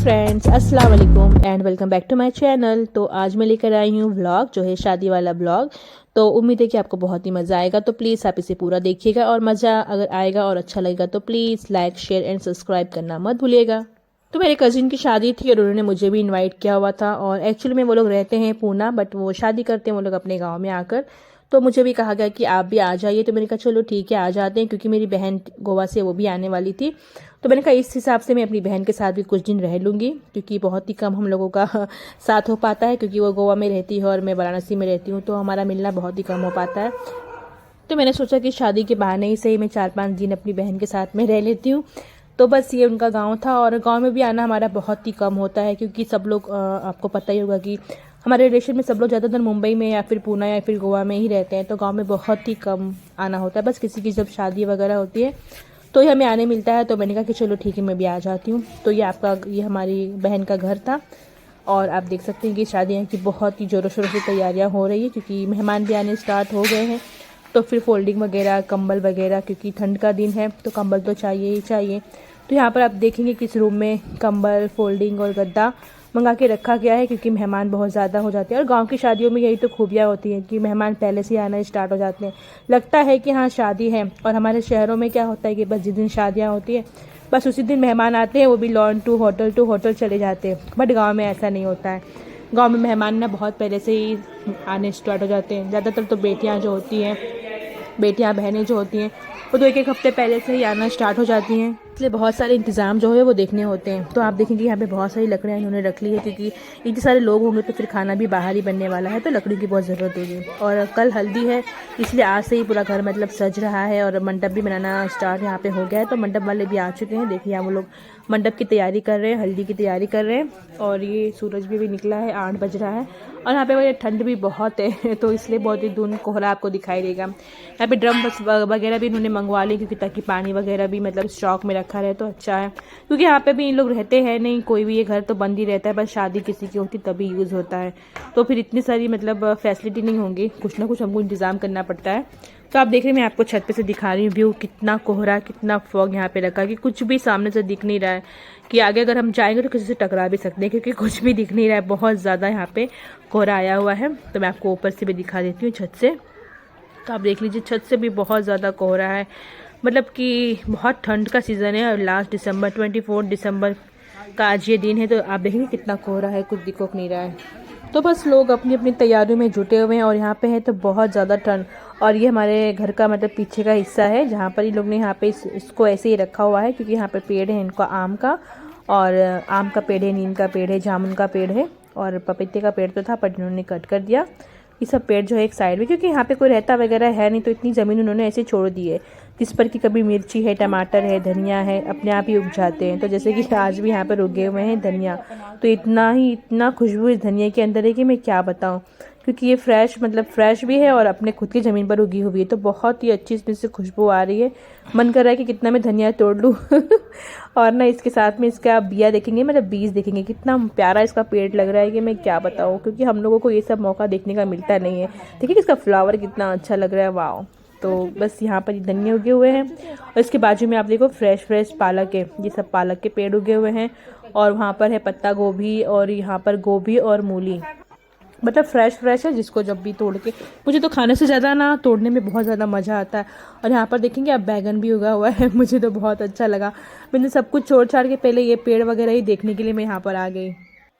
Friends, अस्सलाम वालेकुम and welcome back to my channel. तो आज मैं लेकर आई हूँ व्लॉग जो है शादी वाला व्लॉग। तो उम्मीद है कि आपको बहुत ही मज़ा आएगा। तो प्लीज़ आप इसे पूरा देखिएगा और मज़ा अगर आएगा और अच्छा लगेगा तो please like share and subscribe करना मत भूलिएगा। तो मेरे कज़िन की शादी थी और उन्होंने मुझे भी इनवाइट किया हुआ था। और एक्चुअली में वो लोग रहते हैं पूना, बट वो शादी करते हैं वो लोग अपने गाँव में आकर। तो मुझे भी कहा गया कि आप भी आ जाइए। तो मैंने कहा चलो ठीक है आ जाते हैं, क्योंकि मेरी बहन गोवा से वो भी आने वाली थी। तो मैंने कहा इस हिसाब से मैं अपनी बहन के साथ भी कुछ दिन रह लूँगी, क्योंकि बहुत ही कम हम लोगों का साथ हो पाता है, क्योंकि वो गोवा में रहती है और मैं वाराणसी में रहती हूँ। तो हमारा मिलना बहुत ही कम हो पाता है। तो मैंने सोचा कि शादी के बहाने ही सही मैं 4-5 दिन अपनी बहन के साथ में रह लेती हूँ। तो बस ये उनका गांव था, और गांव में भी आना हमारा बहुत ही कम होता है, क्योंकि सब लोग आपको पता ही होगा कि हमारे रिलेशन में सब लोग ज़्यादातर मुंबई में या फिर पूना या फिर गोवा में ही रहते हैं। तो गांव में बहुत ही कम आना होता है, बस किसी की जब शादी वगैरह होती है तो ही हमें आने मिलता है। तो मैंने कहा कि चलो ठीक है मैं भी आ जाती हूँ। तो ये हमारी बहन का घर था, और आप देख सकते हैं कि शादियाँ की बहुत ही ज़ोरों शोरों से तैयारियाँ हो रही है, क्योंकि मेहमान भी आने स्टार्ट हो गए हैं। तो फिर फोल्डिंग वगैरह, कंबल वगैरह, क्योंकि ठंड का दिन है तो कंबल तो चाहिए ही चाहिए। तो यहाँ पर आप देखेंगे किस रूम में कंबल, फोल्डिंग और गद्दा मंगा के रखा गया है, क्योंकि मेहमान बहुत ज़्यादा हो जाते हैं। और गांव की शादियों में यही तो खूबियाँ होती हैं कि मेहमान पहले से आना स्टार्ट हो जाते हैं। लगता है कि हाँ शादी है, और हमारे शहरों में क्या होता है कि बस जिस दिन शादियाँ होती हैं बस उसी दिन मेहमान आते हैं, वो भी लॉन टू होटल चले जाते हैं। बट गाँव में ऐसा नहीं होता है। गाँव में मेहमान ना बहुत पहले से ही आने स्टार्ट हो जाते हैं। ज़्यादातर तो बेटियाँ जो होती हैं, बेटियां बहनें जो होती हैं, वो तो 1-1 हफ्ते पहले से ही आना स्टार्ट हो जाती हैं। इसलिए बहुत सारे इंतज़ाम जो है वो देखने होते हैं। तो आप देखेंगे यहाँ पे बहुत सारी लकड़ियाँ इन्होंने रख ली है, क्योंकि इतने सारे लोग होंगे तो फिर खाना भी बाहर ही बनने वाला है, तो लकड़ी की बहुत ज़रूरत होगी। और कल हल्दी है, इसलिए आज से ही पूरा घर मतलब सज रहा है, और मंडप भी बनाना स्टार्ट यहाँ पे हो गया है। तो मंडप वाले भी आ चुके हैं। देखिए यहाँ वो लोग मंडप की तैयारी कर रहे हैं, हल्दी की तैयारी कर रहे हैं। और ये सूरज भी निकला है, 8 बज रहा है, और यहाँ पे ठंड भी बहुत है तो इसलिए बहुत ही धुंध कोहरा आपको दिखाई देगा। यहाँ पे ड्रम वगैरह भी इन्होंने मंगवा ली, क्योंकि ताकि पानी वगैरह भी मतलब स्टॉक में रखा रहे तो अच्छा है। क्योंकि यहाँ पे भी इन लोग रहते हैं नहीं, कोई भी ये घर तो बंद ही रहता है, बस शादी किसी की होती तभी यूज़ होता है। तो फिर इतनी सारी मतलब फैसिलिटी नहीं होंगी, कुछ ना कुछ हमको इंतज़ाम करना पड़ता है। तो आप देख रहे हैं, मैं आपको छत पे से दिखा रही हूँ व्यू, कितना कोहरा, कितना फॉग यहाँ पे रखा कि कुछ भी सामने से दिख नहीं रहा है। कि आगे अगर हम जाएंगे तो किसी से टकरा भी सकते हैं, क्योंकि कुछ भी दिख नहीं रहा है, बहुत ज़्यादा यहाँ पे कोहरा आया हुआ है। तो मैं आपको ऊपर से भी दिखा देती हूँ छत से। तो आप देख लीजिए छत से भी बहुत ज़्यादा कोहरा है, मतलब कि बहुत ठंड का सीज़न है। और लास्ट दिसंबर 24 दिसंबर का आज ये दिन है। तो आप देखेंगे कितना कोहरा है, कुछ दिख नहीं रहा है। तो बस लोग अपनी अपनी तैयारियों में जुटे हुए हैं, और यहाँ पे है तो बहुत ज़्यादा ठंड। और ये हमारे घर का मतलब पीछे का हिस्सा है, जहाँ पर ये लोग ने यहाँ पे इसको ऐसे ही रखा हुआ है, क्योंकि यहाँ पे पेड़ है इनका आम का, और आम का पेड़ है, नीम का पेड़ है, जामुन का पेड़ है, और पपीते का पेड़ तो था पर इन्होंने कट कर दिया। ये सब पेड़ जो है एक साइड में, क्योंकि यहाँ पे कोई रहता वगैरह है नहीं, तो इतनी ज़मीन उन्होंने ऐसे छोड़ दी है जिस पर कि कभी मिर्ची है, टमाटर है, धनिया है, अपने आप ही उग जाते हैं। तो जैसे कि आज भी यहाँ पर उगे हुए हैं धनिया, तो इतना खुशबू इस धनिया के अंदर है कि मैं क्या बताऊँ। क्योंकि ये फ्रेश भी है और अपने खुद की ज़मीन पर उगी हुई है, तो बहुत ही अच्छी इसमें से खुशबू आ रही है। मन कर रहा है कि कितना मैं धनिया तोड़ लूँ और ना इसके साथ में इसका बिया देखेंगे, मतलब बीज देखेंगे, कितना प्यारा इसका पेड़ लग रहा है कि मैं क्या बताऊँ। क्योंकि हम लोगों को ये सब मौका देखने का मिलता नहीं है। देखिए इसका फ्लावर कितना अच्छा लग रहा है, वाह। तो बस यहाँ पर धनिया उगे हुए हैं, और इसके बाजू में आप देखो फ्रेश पालक है, ये सब पालक के पेड़ उगे हुए हैं। और वहाँ पर है पत्ता गोभी, और यहाँ पर गोभी और मूली, मतलब फ्रेश है, जिसको जब भी तोड़ के, मुझे तो खाने से ज़्यादा ना तोड़ने में बहुत ज़्यादा मज़ा आता है। और यहाँ पर देखेंगे अब बैगन भी उगा हुआ है मुझे तो बहुत अच्छा लगा। मैंने सब कुछ छोड़ छाड़ के पहले ये पेड़ वगैरह ही देखने के लिए मैं यहाँ पर आ गई।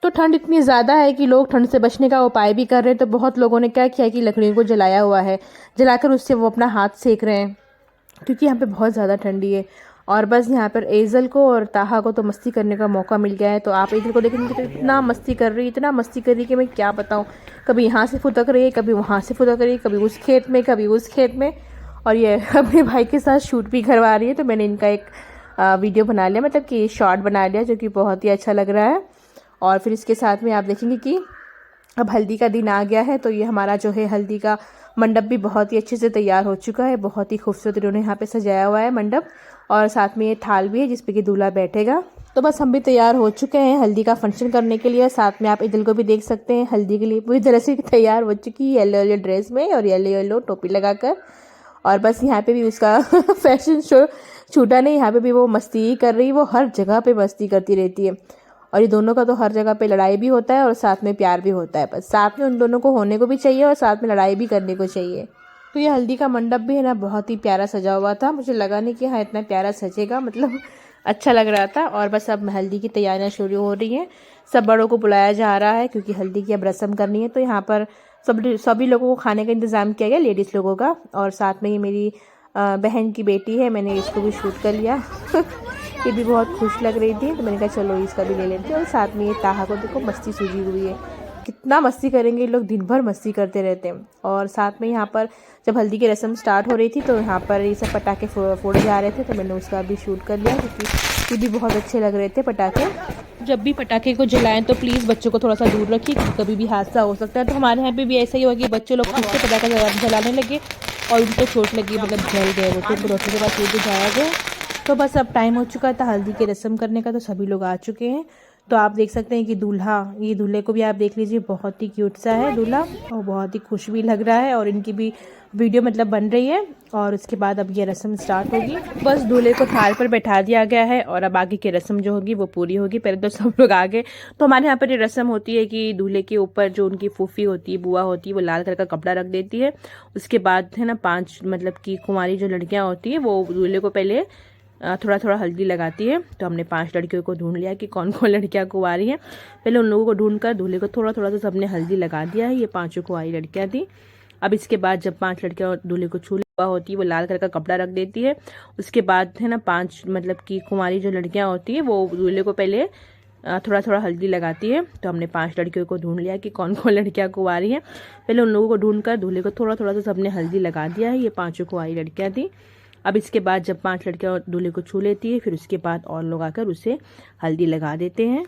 तो ठंड इतनी ज़्यादा है कि लोग ठंड से बचने का उपाय भी कर रहे हैं। तो बहुत लोगों ने क्या किया कि लकड़ियों को जलाया हुआ है, जलाकर उससे वो अपना हाथ सेक रहे हैं, क्योंकि यहाँ पे बहुत ज़्यादा ठंडी है। और बस यहाँ पर एजल को और ताहा को तो मस्ती करने का मौका मिल गया है। तो आप एजल को देखेंगे तो इतना मस्ती कर रही है कि मैं क्या बताऊँ। कभी यहाँ से फुदक रही है, कभी वहाँ से फुदक रही है, कभी उस खेत में, कभी उस खेत में। और ये अपने भाई के साथ शूट भी करवा रही है। तो मैंने इनका एक वीडियो बना लिया, मतलब कि शॉर्ट बना लिया, जो कि बहुत ही अच्छा लग रहा है। और फिर इसके साथ में आप देखेंगे कि अब हल्दी का दिन आ गया है। तो ये हमारा जो है हल्दी का मंडप भी बहुत ही अच्छे से तैयार हो चुका है, बहुत ही खूबसूरत इन्होंने यहाँ पे सजाया हुआ है मंडप। और साथ में ये थाल भी है जिस पे कि दूल्हा बैठेगा। तो बस हम भी तैयार हो चुके हैं हल्दी का फंक्शन करने के लिए। साथ में आप इधर को भी देख सकते हैं, हल्दी के लिए पूरी तरह से तैयार हो चुकी है, येलो ड्रेस में और येलो टोपी लगाकर। और बस यहाँ पे भी उसका फैशन शो छूटा नहीं, यहाँ पे भी वो मस्ती ही कर रही है, वो हर जगह पे मस्ती करती रहती है। और ये दोनों का तो हर जगह पे लड़ाई भी होता है और साथ में प्यार भी होता है, बस साथ में उन दोनों को होने को भी चाहिए और साथ में लड़ाई भी करने को चाहिए। तो ये हल्दी का मंडप भी है ना बहुत ही प्यारा सजा हुआ था, मुझे लगा नहीं कि हाँ इतना प्यारा सजेगा, मतलब अच्छा लग रहा था। और बस अब हल्दी की तैयारियां शुरू हो रही हैं, सब बड़ों को बुलाया जा रहा है क्योंकि हल्दी की अब रस्म करनी है। तो यहाँ पर सभी लोगों को खाने का इंतज़ाम किया गया, लेडीज़ लोगों का। और साथ में ये मेरी बहन की बेटी है, मैंने इसको भी शूट कर लिया ये भी बहुत खुश लग रही थी, तो मैंने कहा चलो इसका भी ले लेते हैं। और साथ में ये ताहा को देखो मस्ती सूझी हुई है, कितना मस्ती करेंगे ये लोग, दिन भर मस्ती करते रहते हैं। और साथ में यहाँ पर जब हल्दी की रस्म स्टार्ट हो रही थी तो यहाँ पर ये सब पटाखे फोड़े जा रहे थे, तो मैंने उसका भी शूट कर लिया क्योंकि ये भी बहुत अच्छे लग रहे थे पटाखे। जब भी पटाखे को जलाएं तो प्लीज़ बच्चों को थोड़ा सा दूर रखिए क्योंकि कभी भी हादसा हो सकता है। तो हमारे यहाँ पे भी ऐसा ही हुआ कि बच्चे लोग खुद से पटाखा जलाने लगे और उनको चोट लगी, मतलब जल गए वो, तो डॉक्टर के पास लेके जाया गया। तो बस अब टाइम हो चुका था हल्दी की रस्म करने का, तो सभी लोग आ चुके हैं। तो आप देख सकते हैं कि दूल्हा, ये दूल्हे को भी आप देख लीजिए, बहुत ही क्यूट सा है दूल्हा और बहुत ही खुश भी लग रहा है। और इनकी भी वीडियो मतलब बन रही है। और उसके बाद अब ये रस्म स्टार्ट होगी, बस दूल्हे को थाल पर बैठा दिया गया है और अब आगे की रस्म जो होगी वो पूरी होगी। पहले तो सब लोग आ गए। तो हमारे यहाँ पर ये रस्म होती है कि दूल्हे के ऊपर जो उनकी फूफी होती है, बुआ होती है, वो लाल कलर का कपड़ा रख देती है। उसके बाद है ना 5 मतलब कि कुंवारी जो लड़कियाँ होती हैं वो दूल्हे को पहले थोड़ा थोड़ा हल्दी लगाती है। तो हमने 5 लड़कियों को ढूंढ लिया कि कौन कौन लड़कियां कुंवारी हैं। पहले उन लोगों को ढूंढकर दूल्हे को थोड़ा थोड़ा तो सबने हल्दी लगा दिया है। ये 5 कुंवारी लड़कियां थी। अब इसके बाद जब 5 लड़कियां दूल्हे को छू हुआ होती है, वो लाल कलर का कपड़ा रख देती है। उसके बाद है ना 5 मतलब कि कुंवारी जो लड़कियां होती है वो दूल्हे को पहले थोड़ा थोड़ा हल्दी लगाती है। तो हमने 5 लड़कियों को ढूंढ लिया कि कौन कौन लड़कियां कुंवारी हैं। पहले उन लोगों को ढूंढकर दूल्हे को थोड़ा थोड़ा तो सबने हल्दी लगा दिया है। ये 5 कुंवारी लड़कियां थी। अब इसके बाद जब 5 लड़कियां दूल्हे को छू लेती है, फिर उसके बाद और लोग आकर उसे हल्दी लगा देते हैं।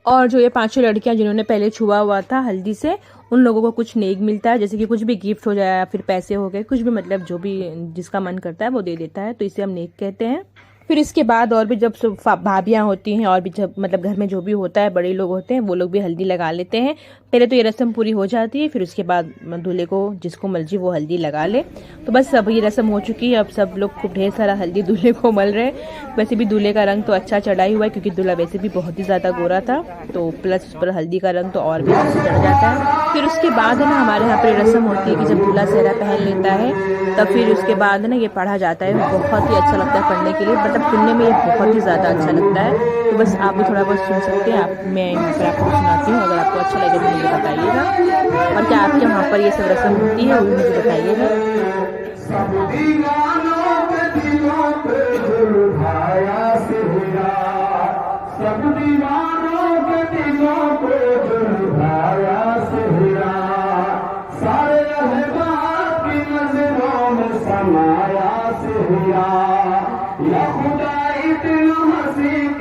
और जो ये 5 लड़कियां जिन्होंने पहले छुआ हुआ था हल्दी से, उन लोगों को कुछ नेक मिलता है, जैसे कि कुछ भी गिफ्ट हो जाए या फिर पैसे हो गए, कुछ भी मतलब जो भी जिसका मन करता है वो दे देता है, तो इसे हम नेक कहते हैं। फिर इसके बाद और भी जब भाभियाँ होती हैं और भी जब मतलब घर में जो भी होता है, बड़े लोग होते हैं, वो लोग भी हल्दी लगा लेते हैं। पहले तो ये रस्म पूरी हो जाती है, फिर उसके बाद दूल्हे को जिसको मर्जी वो हल्दी लगा ले। तो बस अब ये रस्म हो चुकी है। अब सब लोग खूब ढेर सारा हल्दी दूल्हे को मल रहे हैं। वैसे भी दूल्हे का रंग तो अच्छा चढ़ा ही हुआ है क्योंकि दूल्हा वैसे भी बहुत ही ज़्यादा गोरा था, तो प्लस उस पर हल्दी का रंग तो और भी अच्छे चढ़ जाता है। फिर उसके बाद है ना हमारे यहाँ पर रस्म होती है कि जब दूल्हा सेहरा पहन लेता है तब फिर उसके बाद ना ये पढ़ा जाता है। बहुत ही अच्छा लगता है पढ़ने के लिए, मतलब सुनने में ये बहुत ही ज़्यादा अच्छा लगता है। तो बस आप भी थोड़ा बहुत सुन सकते हैं। आप मैं यहाँ पर आपको सुनाती हूँ, अगर आपको अच्छा लगे तो मुझे बताइएगा। और क्या आपके वहाँ पर ये सब रस्म होती है वो भी मुझे बताइएगा।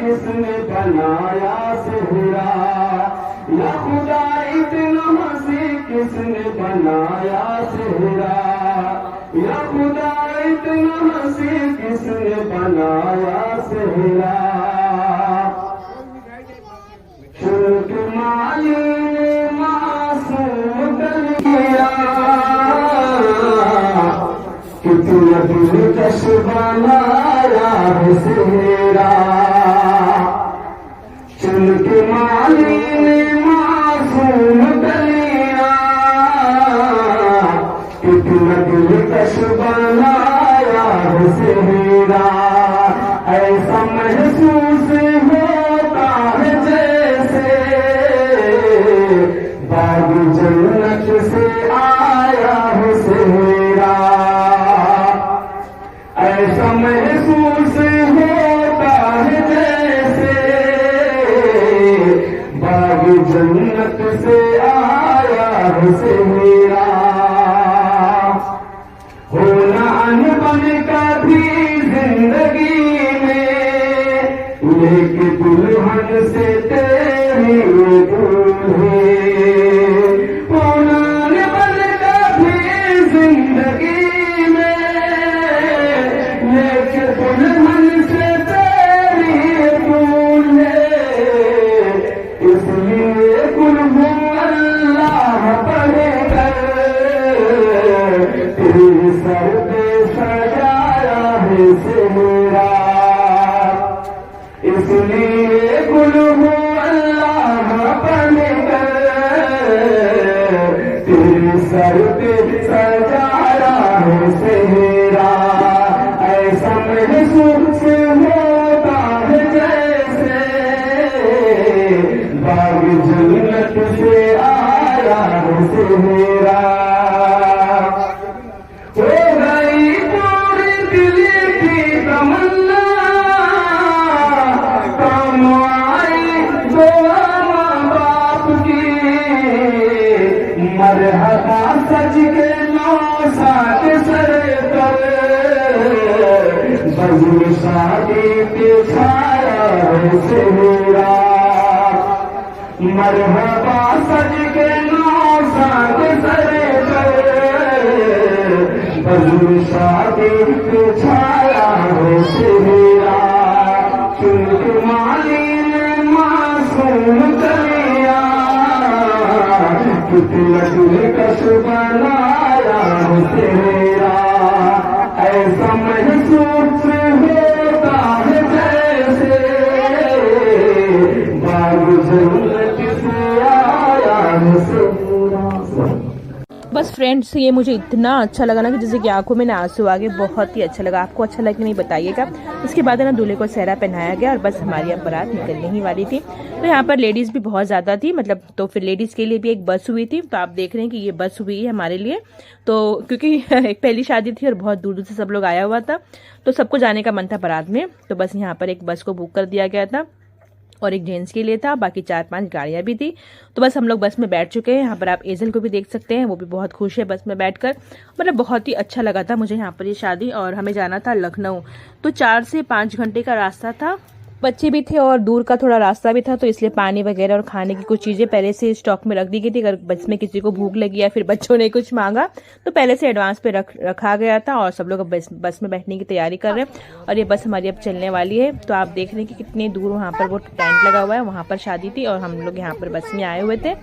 किसने बनाया सेहरा, या खुदा इतना हंसी किसने बनाया सेहरा, या खुदा इतना हंसी किसने बनाया सेहरा। शुक्र माली ने मासूम दिया कि तूने दिलकश बनाया है सेहरा। चुनके माली ने मासूम दिया कि तूने दिलकश बनाया है सेहरा। ऐसा महसूस होता है जैसे बाग जन्नत से आया है सेहरा। ऐसा महसूस होता है जैसे बाग जन्नत से आया है सेहरा। होना अनबन का भी जिंदगी में, लेके दुल्हन से तेरी दूल्हे। होना अनबन का भी जिंदगी में, लेके दुल्हन से तेरी दूल्हे। इसलिए कुल अल्लाह पढ़े कर तेरी सर पे सजाया है सेहरा। इसलिए कुल घर पे सजाया है सेहरा, ऐसा महसूस होता है जैसे बाग जन्नत से आया है सेहरा। हो गई पूरी दिल की तमन्ना, काम आई दुआ माँ बाप की, मरहबा सज के नौसा के सर पर, बज़्म शादी के छाया है सेहरा। मरहबा सज के नौसा के सर पर, बज़्म शादी के छाया है सेहरा। चुनके माली ने मासूम कलिया, तिलक कश बनाया है तेरा, ऐसा महसूस होता है जैसे बाग जन्नत से आया है तेरा। बस फ्रेंड्स, ये मुझे इतना अच्छा लगा ना कि जैसे कि आंखों में ना आंसू आ गए। बहुत ही अच्छा लगा। आपको अच्छा लगा कि नहीं बताइएगा। इसके बाद है ना दूल्हे को सेहरा पहनाया गया और बस हमारी अब बारात निकलने ही वाली थी। तो यहाँ पर लेडीज़ भी बहुत ज़्यादा थी, मतलब तो फिर लेडीज़ के लिए भी एक बस हुई थी। तो आप देख रहे हैं कि ये बस हुई है हमारे लिए, तो क्योंकि एक पहली शादी थी और बहुत दूर दूर से सब लोग आया हुआ था, तो सबको जाने का मन था बारात में। तो बस यहाँ पर एक बस को बुक कर दिया गया था और एक जेंट्स के लिए था, बाकी 4-5 गाड़ियाँ भी थी। तो बस हम लोग बस में बैठ चुके हैं। यहाँ पर आप एजल को भी देख सकते हैं, वो भी बहुत खुश है बस में बैठकर। मतलब बहुत ही अच्छा लगा था मुझे यहाँ पर ये शादी। और हमें जाना था लखनऊ, तो 4 से 5 घंटे का रास्ता था। बच्चे भी थे और दूर का थोड़ा रास्ता भी था, तो इसलिए पानी वगैरह और खाने की कुछ चीज़ें पहले से स्टॉक में रख दी गई थी। अगर बस में किसी को भूख लगी या फिर बच्चों ने कुछ मांगा तो पहले से एडवांस पे रखा गया था। और सब लोग अब बस में बैठने की तैयारी कर रहे हैं और ये बस हमारी अब चलने वाली है। तो आप देख रहे हैं कि कितनी दूर वहाँ पर वो टेंट लगा हुआ है, वहाँ पर शादी थी और हम लोग यहाँ पर बस में आए हुए थे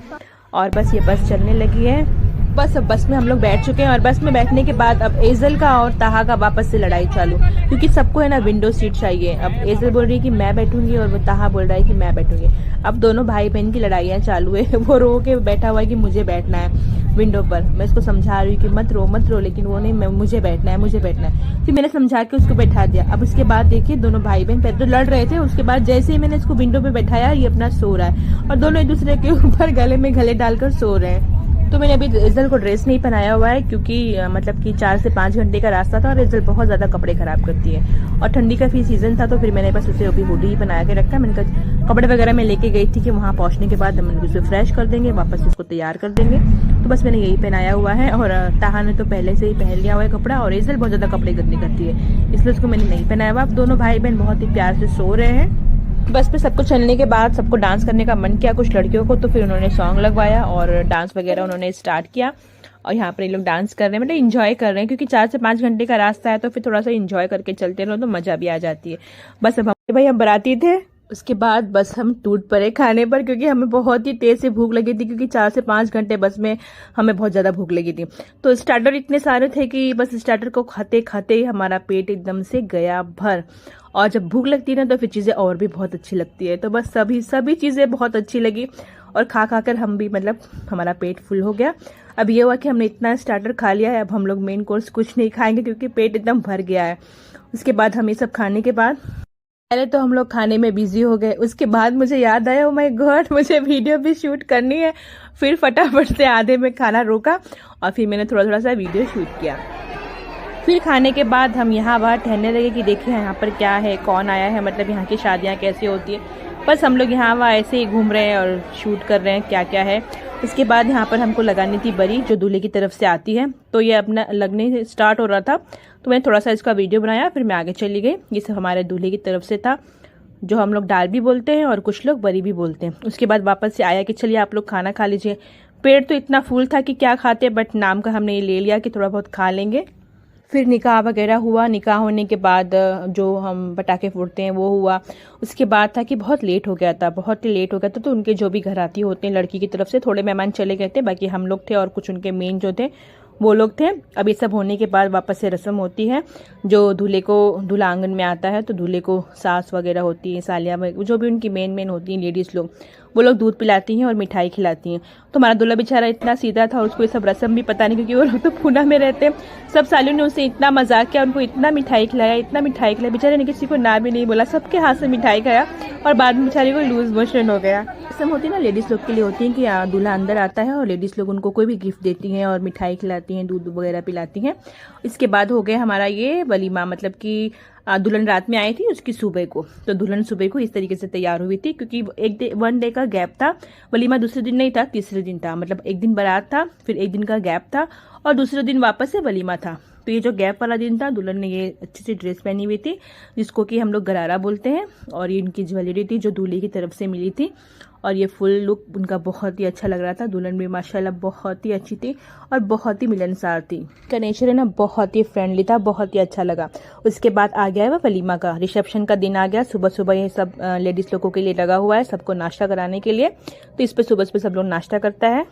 और बस ये बस चलने लगी है। बस अब बस में हम लोग बैठ चुके हैं और बस में बैठने के बाद अब एजल का और ताहा का वापस से लड़ाई चालू, क्योंकि सबको है ना विंडो सीट चाहिए। अब एजल बोल रही है कि मैं बैठूंगी और वो ताहा बोल रहा है कि मैं बैठूंगी। अब दोनों भाई बहन की लड़ाइयाँ चालू है। वो रो के बैठा हुआ है कि मुझे बैठना है विंडो पर। मैं उसको समझा रही हूँ कि मत रो, लेकिन वो नहीं, मुझे बैठना है। फिर मैंने समझा के उसको बैठा दिया। अब उसके बाद देखिए दोनों भाई बहन पहले तो लड़ रहे थे, उसके बाद जैसे ही मैंने इसको विंडो पे बैठाया ये अपना सो रहा है और दोनों एक दूसरे के ऊपर गले में गले डालकर सो रहे हैं। तो मैंने अभी एजल को ड्रेस नहीं पहनाया हुआ है, क्योंकि मतलब कि 4 से 5 घंटे का रास्ता था और एजल बहुत ज़्यादा कपड़े खराब करती है और ठंडी का भी सीजन था, तो फिर मैंने बस उसे अभी हुडी ही बना के रखा। मैंने कहा कपड़े वगैरह मैं लेके गई थी कि वहाँ पहुँचने के बाद हम उसे फ्रेश कर देंगे, वापस इसको तैयार कर देंगे। तो बस मैंने यही पहनाया हुआ है और ताहा ने तो पहले से ही पहन लिया हुआ है कपड़ा और एजल बहुत ज़्यादा कपड़े गंदे करती है, इसलिए उसको मैंने नहीं पहनाया हुआ। अब दोनों भाई बहन बहुत ही प्यार से सो रहे हैं। बस पे सबको चलने के बाद सबको डांस करने का मन किया, कुछ लड़कियों को, तो फिर उन्होंने सॉन्ग लगवाया और डांस वगैरह उन्होंने स्टार्ट किया और यहाँ पर ये लोग डांस कर रहे हैं, मतलब इंजॉय कर रहे हैं, क्योंकि 4 से 5 घंटे का रास्ता है तो फिर थोड़ा सा इंजॉय करके चलते रहो तो मजा भी आ जाती है। बस अब भाई हम बराती थे, उसके बाद बस हम टूट पड़े खाने पर, क्योंकि हमें बहुत ही तेज से भूख लगी थी, क्योंकि 4 से 5 घंटे बस में हमें बहुत ज़्यादा भूख लगी थी। तो स्टार्टर इतने सारे थे कि बस स्टार्टर को खाते खाते ही हमारा पेट एकदम से गया भर। और जब भूख लगती है ना तो फिर चीज़ें और भी बहुत अच्छी लगती है। तो बस सभी चीज़ें बहुत अच्छी लगी और खा कर हम भी, मतलब हमारा पेट फुल हो गया। अब ये हुआ कि हमने इतना स्टार्टर खा लिया है, अब हम लोग मेन कोर्स कुछ नहीं खाएंगे क्योंकि पेट एकदम भर गया है। उसके बाद हम ये सब खाने के बाद पहले तो हम लोग खाने में बिजी हो गए, उसके बाद मुझे याद आया, ओ माय गॉड मुझे वीडियो भी शूट करनी है। फिर फटाफट से आधे में खाना रोका और फिर मैंने थोड़ा सा वीडियो शूट किया। फिर खाने के बाद हम यहाँ वहाँ ठहरने लगे कि देखिए यहाँ पर क्या है, कौन आया है, मतलब यहाँ की शादियाँ कैसी होती है। बस हम लोग यहाँ वहाँ ऐसे ही घूम रहे हैं और शूट कर रहे हैं क्या क्या है। उसके बाद यहाँ पर हमको लगानी थी बरी, जो दूल्हे की तरफ से आती है, तो ये अपना लगने स्टार्ट हो रहा था, तो मैंने थोड़ा सा इसका वीडियो बनाया, फिर मैं आगे चली गई। ये सब हमारे दूल्हे की तरफ से था, जो हम लोग डाल भी बोलते हैं और कुछ लोग बरी भी बोलते हैं। उसके बाद वापस से आया कि चलिए आप लोग खाना खा लीजिए। पेट तो इतना फुल था कि क्या खाते, बट नाम का हमने ये ले लिया कि थोड़ा बहुत खा लेंगे। फिर निकाह वगैरह हुआ, निकाह होने के बाद जो हम पटाखे फोड़ते हैं वो हुआ। उसके बाद था कि बहुत लेट हो गया था, बहुत ही लेट हो गया था, तो उनके जो भी घराती होते हैं लड़की की तरफ से थोड़े मेहमान चले गए थे, बाकी हम लोग थे और कुछ उनके मेन जो थे वो लोग थे। अब ये सब होने के बाद वापस से रस्म होती है, जो दूल्हा आंगन में आता है तो दूल्हे को सास वगैरह होती है, सालियाँ, जो भी उनकी मेन होती हैं लेडीज़ लोग, वो लोग दूध पिलाती हैं और मिठाई खिलाती हैं। तो हमारा दूल्हा बेचारा इतना सीधा था और उसको ये सब रस्म भी पता नहीं, क्योंकि वो लोग तो पूना में रहते हैं। सब सालों ने उसे इतना मजाक किया, उनको इतना मिठाई खिलाया, इतना मिठाई खिलाया, बेचारे ने किसी को ना भी नहीं बोला, सबके हाथ से मिठाई खाया और बाद में बेचारे को लूज मोशन हो गया। रस्म होती है ना लेडीज़ लोग के लिए होती है कि दूल्हा अंदर आता है और लेडीज़ लोग उनको कोई भी गिफ्ट देती हैं और मिठाई खिलाती हैं, दूध वगैरह पिलाती हैं। इसके बाद हो गया हमारा ये वलीमा, मतलब कि दुल्हन रात में आई थी, उसकी सुबह को, तो दुल्हन सुबह को इस तरीके से तैयार हुई थी, क्योंकि वन डे का गैप था। वलीमा दूसरे दिन नहीं था, तीसरे दिन था, मतलब एक दिन बारात था, फिर एक दिन का गैप था और दूसरे दिन वापस से वलीमा था। तो ये जो गैप वाला दिन था, दुल्हन ने ये अच्छी सी ड्रेस पहनी हुई थी जिसको कि हम लोग गरारा बोलते हैं, और ये उनकी ज्वेलरी थी जो दूल्हे की तरफ से मिली थी, और ये फुल लुक उनका बहुत ही अच्छा लग रहा था। दुल्हन भी माशाल्लाह बहुत ही अच्छी थी और बहुत ही मिलनसार थी। का नेचर है ना बहुत ही फ्रेंडली था, बहुत ही अच्छा लगा। उसके बाद आ गया है वह वलीमा का रिसेप्शन का दिन आ गया। सुबह सुबह ये सब लेडीज़ लोगों के लिए लगा हुआ है, सबको नाश्ता कराने के लिए। तो इस पर सुबह सुबह सब लोग नाश्ता करता है।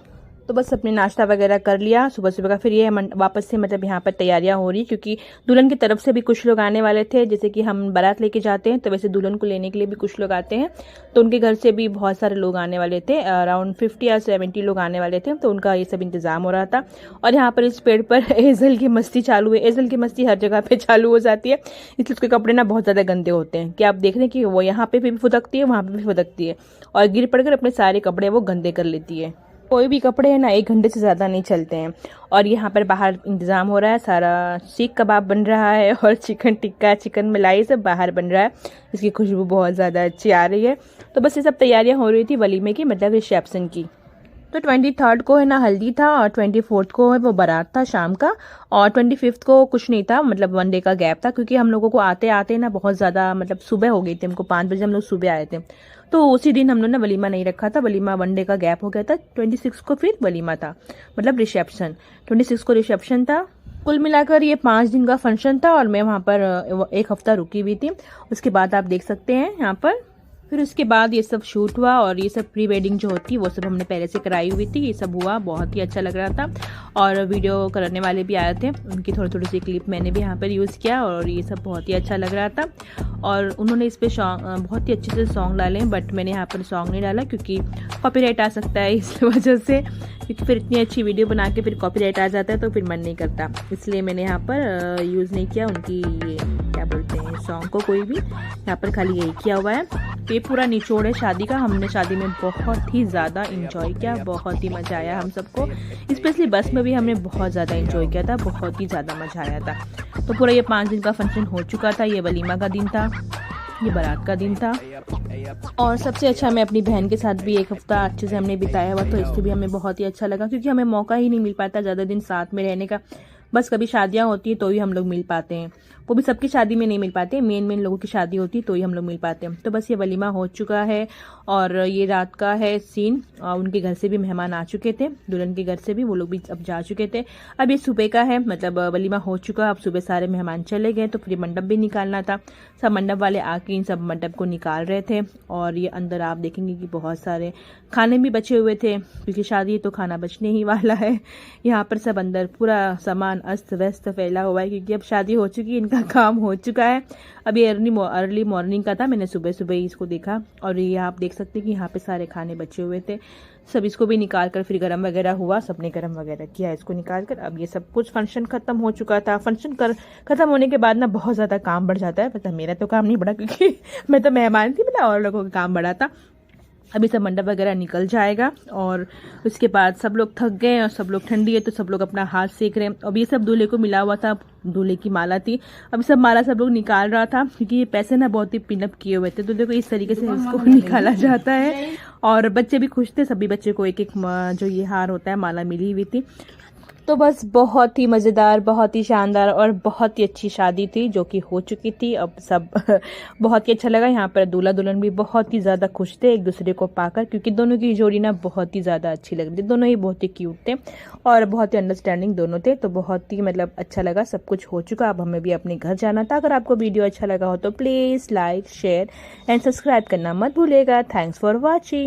तो बस अपने नाश्ता वगैरह कर लिया सुबह सुबह का। फिर ये वापस से मतलब यहाँ पर तैयारियां हो रही, क्योंकि दुल्हन की तरफ से भी कुछ लोग आने वाले थे। जैसे कि हम बारात लेके जाते हैं तो वैसे दुल्हन को लेने के लिए भी कुछ लोग आते हैं, तो उनके घर से भी बहुत सारे लोग आने वाले थे, अराउंड 50 या 70 लोग आने वाले थे। तो उनका ये सब इंतजाम हो रहा था। और यहाँ पर इस पेड़ पर एजल की मस्ती चालू है। एजल की मस्ती हर जगह पे चालू हो जाती है, इसलिए उसके कपड़े ना बहुत ज़्यादा गंदे होते हैं कि आप देख रहे हैं कि वो यहाँ पे भी फुदकती है, वहाँ पे भी फुदकती है और गिर पड़कर अपने सारे कपड़े वो गंदे कर लेती है। कोई भी कपड़े है ना 1 घंटे से ज़्यादा नहीं चलते हैं। और यहाँ पर बाहर इंतज़ाम हो रहा है, सारा सीख कबाब बन रहा है और चिकन टिक्का, चिकन मलाई सब बाहर बन रहा है। इसकी खुशबू बहुत ज़्यादा अच्छी आ रही है। तो बस ये सब तैयारियाँ हो रही थी वलीमे की, मतलब रिसेप्शन की। तो 23 को है ना हल्दी था और 24 को है वो बारात था शाम का, और 25 को कुछ नहीं था, मतलब वन डे का गैप था, क्योंकि हम लोगों को आते आते ना बहुत ज़्यादा मतलब सुबह हो गई थी। हमको 5 बजे हम लोग सुबह आए थे, तो उसी दिन हम लोग ने वलीमा नहीं रखा था। वलीमा वन डे का गैप हो गया था। 26 को फिर वलीमा था, मतलब रिसेप्शन। 26 को रिसेप्शन था। कुल मिलाकर ये 5 दिन का फंक्शन था और मैं वहाँ पर 1 हफ्ता रुकी हुई थी। उसके बाद आप देख सकते हैं यहाँ पर। फिर उसके बाद ये सब शूट हुआ और ये सब प्री वेडिंग जो होती है वो सब हमने पहले से कराई हुई थी। ये सब हुआ, बहुत ही अच्छा लग रहा था और वीडियो करने वाले भी आए थे, उनकी थोड़ी थोड़ी सी क्लिप मैंने भी यहाँ पर यूज़ किया और ये सब बहुत ही अच्छा लग रहा था। और उन्होंने इस पर बहुत ही अच्छे से सॉन्ग डाले, बट मैंने यहाँ पर सॉन्ग नहीं डाला क्योंकि कॉपीराइट आ सकता है, इस वजह से, क्योंकि फिर इतनी अच्छी वीडियो बना के फिर कॉपीराइट आ जाता है तो फिर मन नहीं करता, इसलिए मैंने यहाँ पर यूज़ नहीं किया उनकी ये क्या बोलते हैं सॉन्ग को कोई भी। यहाँ पर खाली यही किया हुआ है। तो ये पूरा निचोड़ है शादी का। हमने शादी में बहुत ही ज़्यादा इंजॉय किया, बहुत ही मज़ा आया हम सबको, स्पेशली बस में भी हमने बहुत ज़्यादा इंजॉय किया था, बहुत ही ज़्यादा मज़ा आया था। तो पूरा ये 5 दिन का फंक्शन हो चुका था। ये वलीमा का दिन था, ये बारात का दिन था, और सबसे अच्छा मैं अपनी बहन के साथ भी 1 हफ्ता अच्छे से हमने बिताया हुआ, तो इससे भी हमें बहुत ही अच्छा लगा, क्योंकि हमें मौका ही नहीं मिल पाता ज़्यादा दिन साथ में रहने का। बस कभी शादियाँ होती है तो ही हम लोग मिल पाते हैं, वो भी सबकी शादी में नहीं मिल पाते, मेन लोगों की शादी होती है तो ही हम लोग मिल पाते हैं। तो बस ये वलीमा हो चुका है और ये रात का है सीन। उनके घर से भी मेहमान आ चुके थे, दुल्हन के घर से भी वो लोग भी अब जा चुके थे। अब ये सुबह का है, मतलब वलीमा हो चुका, अब सुबह सारे मेहमान चले गए तो फिर मंडप भी निकालना था। सब मंडप वाले आके इन सब मंडप को निकाल रहे थे। और ये अंदर आप देखेंगे कि बहुत सारे खाने भी बचे हुए थे, क्योंकि शादी है तो खाना बचने ही वाला है। यहाँ पर सब अंदर पूरा सामान अस्त व्यस्त फैला हुआ है, क्योंकि अब शादी हो चुकी है, इनका काम हो चुका है। अभी अर्ली मॉर्निंग का था, मैंने सुबह सुबह ही इसको देखा। और ये आप देख सकते हैं कि यहाँ पे सारे खाने बचे हुए थे, सब इसको भी निकाल कर फिर गरम वगैरह हुआ, सबने गरम वगैरह किया इसको निकाल कर। अब ये सब कुछ फंक्शन खत्म हो चुका था। फंक्शन खत्म होने के बाद ना बहुत ज़्यादा काम बढ़ जाता है, पता मेरा तो काम नहीं बढ़ा क्योंकि मैं तो मेहमान थी, मतलब और लोगों का काम बढ़ा था। अभी सब मंडप वगैरह निकल जाएगा और उसके बाद सब लोग थक गए और सब लोग ठंडी है तो सब लोग अपना हाथ सेक रहे हैं। अब ये सब दूल्हे को मिला हुआ था, दूल्हे की माला थी, अभी सब माला सब लोग निकाल रहा था, क्योंकि ये पैसे ना बहुत ही पिनअप किए हुए थे, तो देखो इस तरीके से इसको निकाला जाता है। और बच्चे भी खुश थे, सभी बच्चे को एक एक जो ये हार होता है माला मिली हुई थी। तो बस बहुत ही मज़ेदार, बहुत ही शानदार और बहुत ही अच्छी शादी थी जो कि हो चुकी थी। अब सब बहुत ही अच्छा लगा। यहाँ पर दूल्हा दुल्हन भी बहुत ही ज़्यादा खुश थे एक दूसरे को पाकर, क्योंकि दोनों की जोड़ी ना बहुत ही ज़्यादा अच्छी लग रही थी। दोनों ही बहुत ही क्यूट थे और बहुत ही अंडरस्टैंडिंग दोनों थे, तो बहुत ही मतलब अच्छा लगा। सब कुछ हो चुका, अब हमें भी अपने घर जाना था। अगर आपको वीडियो अच्छा लगा हो तो please like, share and subscribe करना मत भूलिएगा। Thanks for watching.